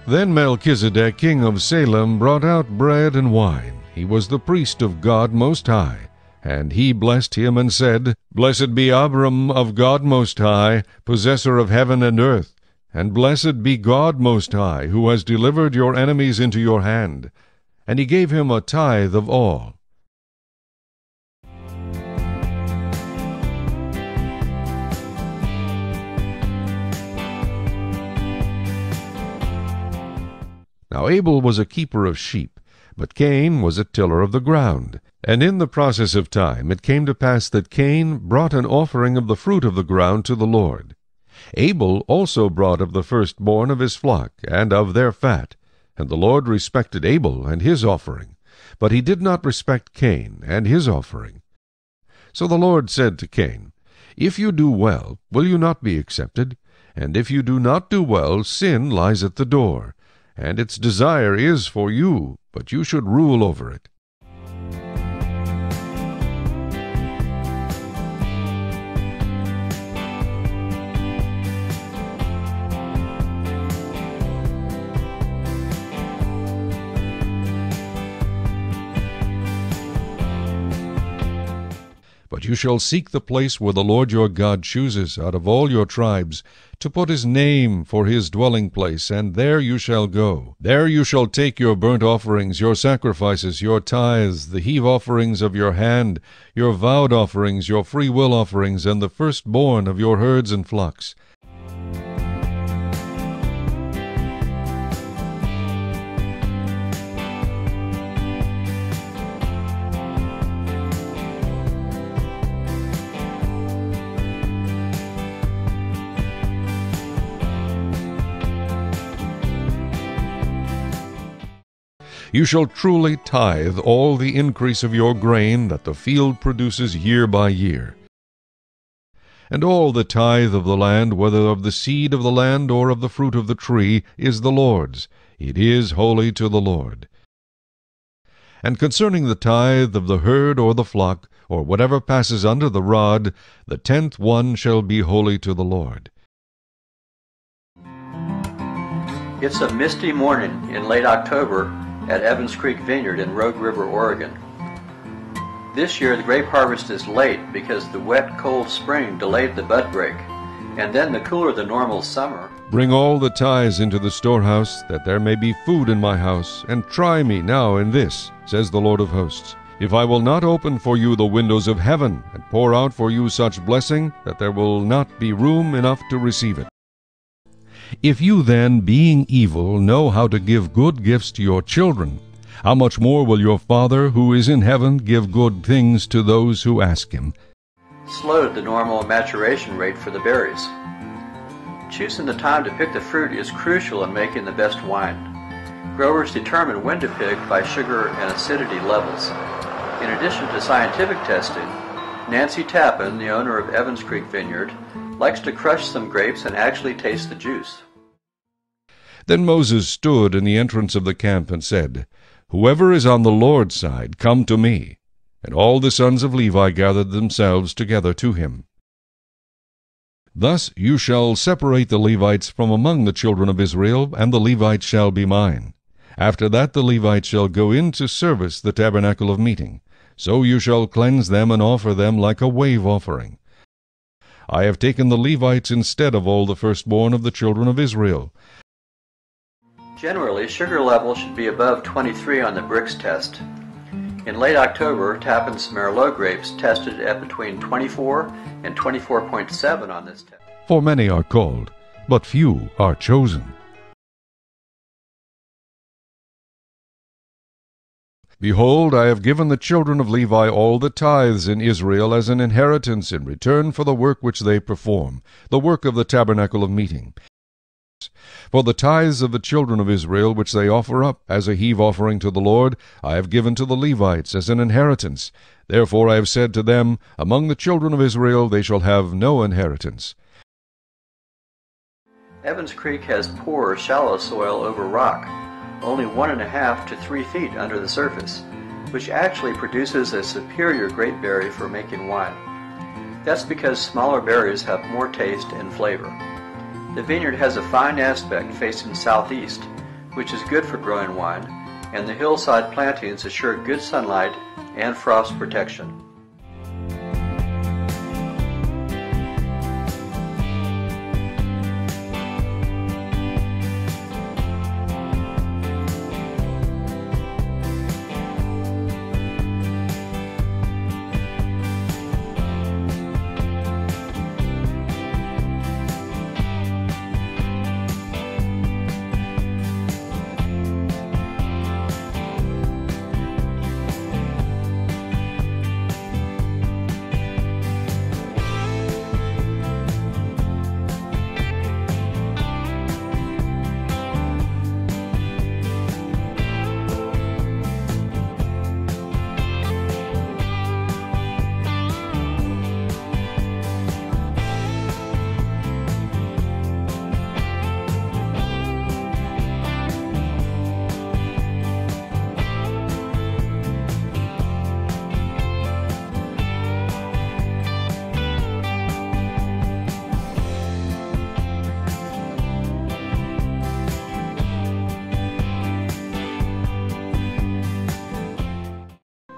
Then Melchizedek, king of Salem, brought out bread and wine. He was the priest of God Most High. And he blessed him and said, Blessed be Abram of God Most High, possessor of heaven and earth. And blessed be God Most High, who has delivered your enemies into your hand. And he gave him a tithe of all. Now Abel was a keeper of sheep, but Cain was a tiller of the ground. And in the process of time it came to pass that Cain brought an offering of the fruit of the ground to the Lord. Abel also brought of the firstborn of his flock, and of their fat. And the Lord respected Abel and his offering, but he did not respect Cain and his offering. So the Lord said to Cain, If you do well, will you not be accepted? And if you do not do well, sin lies at the door. And its desire is for you, but you should rule over it. But you shall seek the place where the Lord your God chooses out of all your tribes, to put his name for his dwelling place, and there you shall go. There you shall take your burnt offerings, your sacrifices, your tithes, the heave offerings of your hand, your vowed offerings, your freewill offerings, and the firstborn of your herds and flocks. You shall truly tithe all the increase of your grain that the field produces year by year. And all the tithe of the land, whether of the seed of the land or of the fruit of the tree, is the Lord's. It is holy to the Lord. And concerning the tithe of the herd or the flock, or whatever passes under the rod, the 10th one shall be holy to the Lord. It's a misty morning in late October at Evans Creek Vineyard in Rogue River, Oregon. This year the grape harvest is late because the wet, cold spring delayed the bud break, and then the cooler than normal summer. Bring all the tithes into the storehouse, that there may be food in my house, and try me now in this, says the Lord of hosts, if I will not open for you the windows of heaven, and pour out for you such blessing, that there will not be room enough to receive it. If you then, being evil, know how to give good gifts to your children, how much more will your Father who is in heaven give good things to those who ask him? Slowed the normal maturation rate for the berries. Choosing the time to pick the fruit is crucial in making the best wine. Growers determine when to pick by sugar and acidity levels. In addition to scientific testing, Nancy Tappan, the owner of Evans Creek Vineyard, likes to crush some grapes and actually taste the juice. Then Moses stood in the entrance of the camp and said, Whoever is on the Lord's side, come to me. And all the sons of Levi gathered themselves together to him. Thus you shall separate the Levites from among the children of Israel, and the Levites shall be mine. After that the Levites shall go in to service the tabernacle of meeting. So you shall cleanse them and offer them like a wave offering. I have taken the Levites instead of all the firstborn of the children of Israel. Generally, sugar level should be above 23 on the Brix test. In late October, Tappan's Merlot grapes tested at between 24 and 24.7 on this test. For many are called, but few are chosen. Behold, I have given the children of Levi all the tithes in Israel as an inheritance in return for the work which they perform, the work of the tabernacle of meeting. For the tithes of the children of Israel which they offer up as a heave offering to the Lord, I have given to the Levites as an inheritance. Therefore I have said to them, Among the children of Israel they shall have no inheritance. Evans Creek has poor, shallow soil over rock, only 1.5 to 3 feet under the surface, which actually produces a superior grape berry for making wine. That's because smaller berries have more taste and flavor. The vineyard has a fine aspect facing southeast, which is good for growing wine, and the hillside plantings assure good sunlight and frost protection.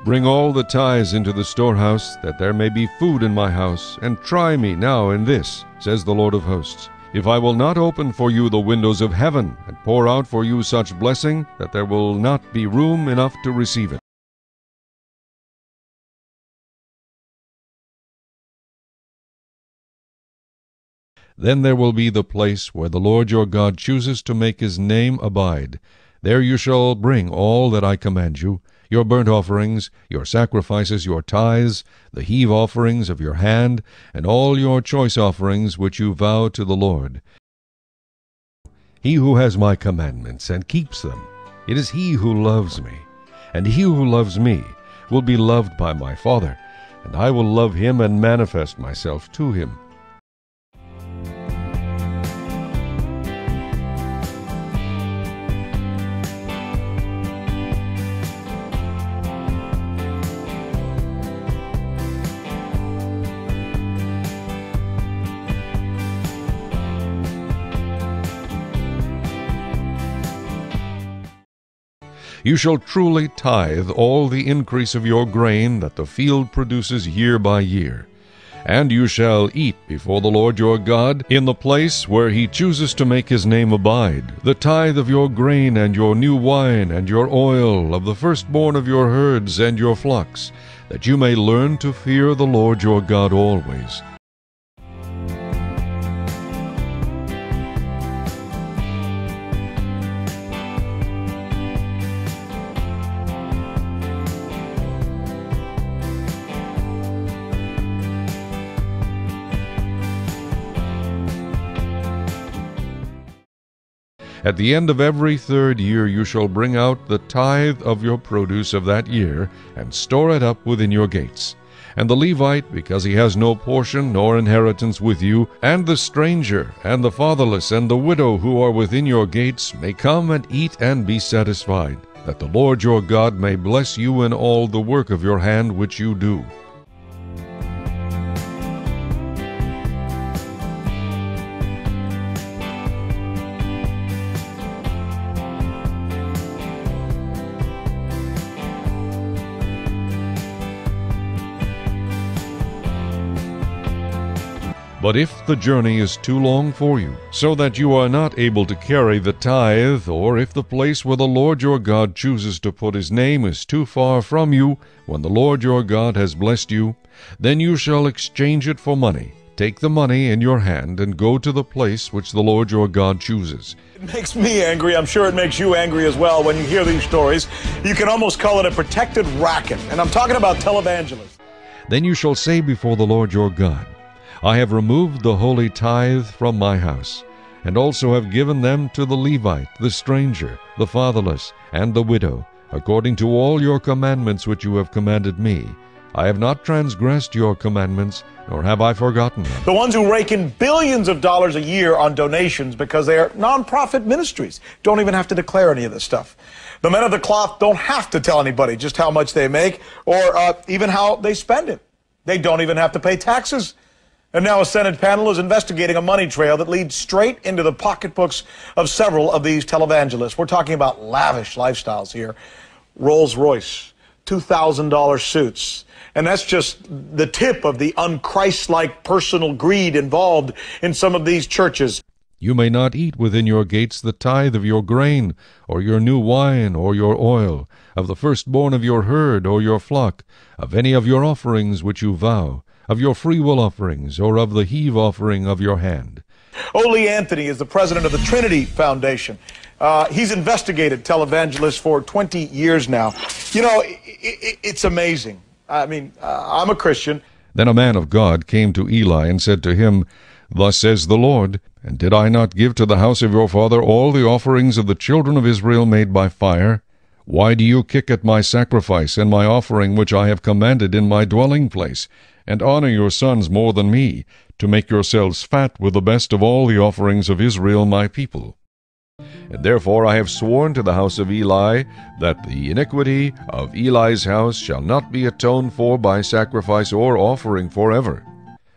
Bring all the tithes into the storehouse, that there may be food in my house, and try me now in this, says the Lord of hosts, if I will not open for you the windows of heaven, and pour out for you such blessing, that there will not be room enough to receive it. Then there will be the place where the Lord your God chooses to make his name abide. There you shall bring all that I command you, your burnt offerings, your sacrifices, your tithes, the heave offerings of your hand, and all your choice offerings which you vow to the Lord. He who has my commandments and keeps them, it is he who loves me. And he who loves me will be loved by my Father, and I will love him and manifest myself to him. You shall truly tithe all the increase of your grain that the field produces year by year. And you shall eat before the Lord your God in the place where he chooses to make his name abide, the tithe of your grain and your new wine and your oil, of the firstborn of your herds and your flocks, that you may learn to fear the Lord your God always. At the end of every third year you shall bring out the tithe of your produce of that year, and store it up within your gates. And the Levite, because he has no portion nor inheritance with you, and the stranger, and the fatherless, and the widow who are within your gates, may come and eat and be satisfied, that the Lord your God may bless you in all the work of your hand which you do. But if the journey is too long for you, so that you are not able to carry the tithe, or if the place where the Lord your God chooses to put his name is too far from you, when the Lord your God has blessed you, then you shall exchange it for money. Take the money in your hand and go to the place which the Lord your God chooses. It makes me angry. I'm sure it makes you angry as well when you hear these stories. You can almost call it a protected racket, and I'm talking about televangelists. Then you shall say before the Lord your God, I have removed the holy tithe from my house, and also have given them to the Levite, the stranger, the fatherless, and the widow, according to all your commandments which you have commanded me. I have not transgressed your commandments, nor have I forgotten them. The ones who rake in billions of dollars a year on donations because they are nonprofit ministries don't even have to declare any of this stuff. The men of the cloth don't have to tell anybody just how much they make or even how they spend it. They don't even have to pay taxes. And now a Senate panel is investigating a money trail that leads straight into the pocketbooks of several of these televangelists. We're talking about lavish lifestyles here. Rolls-Royce, $2,000 suits. And that's just the tip of the unchristlike personal greed involved in some of these churches. You may not eat within your gates the tithe of your grain, or your new wine, or your oil, of the firstborn of your herd or your flock, of any of your offerings which you vow, of your freewill offerings, or of the heave offering of your hand. Ole Anthony is the president of the Trinity Foundation. He's investigated televangelists for 20 years now. You know, it's amazing. I mean, I'm a Christian. Then a man of God came to Eli and said to him, Thus says the Lord, And did I not give to the house of your father all the offerings of the children of Israel made by fire? Why do you kick at my sacrifice and my offering which I have commanded in my dwelling place, and honor your sons more than me, to make yourselves fat with the best of all the offerings of Israel my people? And therefore I have sworn to the house of Eli, that the iniquity of Eli's house shall not be atoned for by sacrifice or offering forever.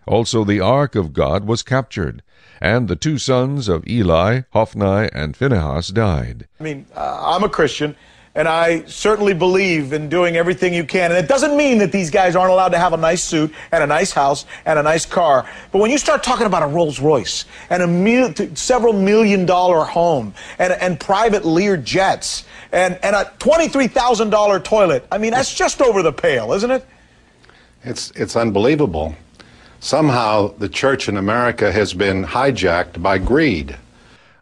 Also the ark of God was captured, and the two sons of Eli, Hophni and Phinehas, died. I mean, I'm a Christian, and I certainly believe in doing everything you can. And it doesn't mean that these guys aren't allowed to have a nice suit and a nice house and a nice car. But when you start talking about a Rolls Royce and a several $1,000,000 home and private Lear jets and a $23,000 toilet, I mean, that's just over the pale, isn't it? It's unbelievable. Somehow the church in America has been hijacked by greed.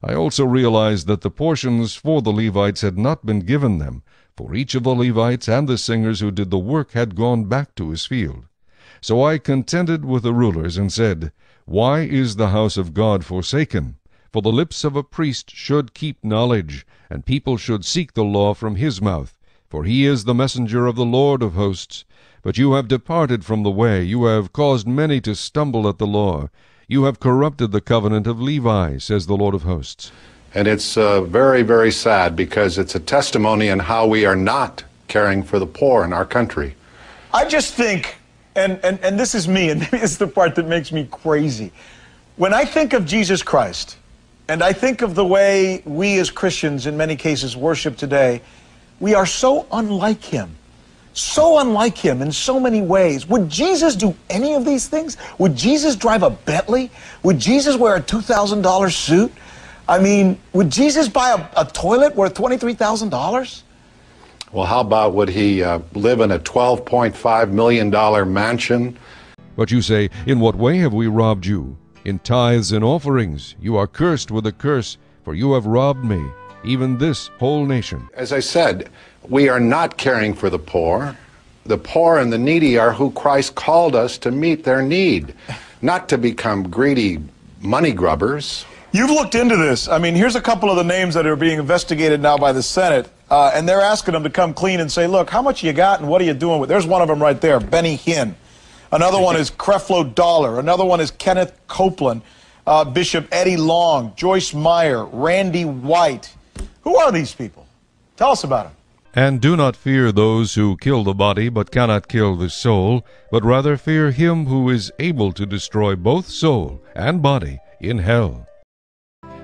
I also realized that the portions for the Levites had not been given them, for each of the Levites and the singers who did the work had gone back to his field. So I contended with the rulers and said, Why is the house of God forsaken? For the lips of a priest should keep knowledge, and people should seek the law from his mouth, for he is the messenger of the Lord of hosts. But you have departed from the way, you have caused many to stumble at the law. You have corrupted the covenant of Levi, says the Lord of hosts. And it's very, very sad, because it's a testimony in how we are not caring for the poor in our country. I just think, and this is me, and maybe this is the part that makes me crazy. When I think of Jesus Christ, and I think of the way we as Christians in many cases worship today, we are so unlike him. So unlike him in so many ways. Would Jesus do any of these things? Would Jesus drive a Bentley? Would Jesus wear a $2,000 suit? I mean, would Jesus buy a toilet worth $23,000? Well, how about would he live in a $12.5 million mansion? But you say, In what way have we robbed you? In tithes and offerings. You are cursed with a curse, for you have robbed me, even this whole nation. As I said, we are not caring for the poor. The poor and the needy are who Christ called us to meet their need, not to become greedy money grubbers. You've looked into this. I mean, here's a couple of the names that are being investigated now by the Senate, and they're asking them to come clean and say, look, how much you got and what are you doing with it? There's one of them right there, Benny Hinn. Another one is Creflo Dollar. Another one is Kenneth Copeland, Bishop Eddie Long, Joyce Meyer, Randy White. Who are these people? Tell us about them. And do not fear those who kill the body, but cannot kill the soul, but rather fear him who is able to destroy both soul and body in hell.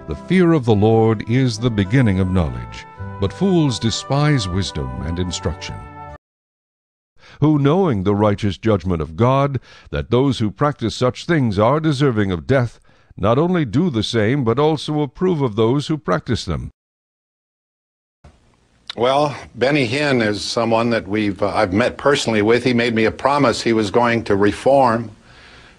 The fear of the Lord is the beginning of knowledge, but fools despise wisdom and instruction. Who, knowing the righteous judgment of God, that those who practice such things are deserving of death, not only do the same, but also approve of those who practice them. Well, Benny Hinn is someone that I've met personally with. He made me a promise he was going to reform.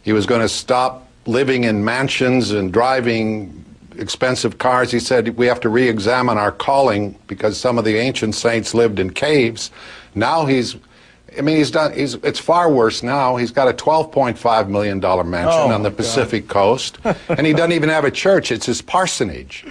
He was going to stop living in mansions and driving expensive cars. He said we have to re-examine our calling, because some of the ancient saints lived in caves. Now it's far worse now. He's got a $12.5 million mansion on the Pacific coast, and he doesn't even have a church. It's his parsonage.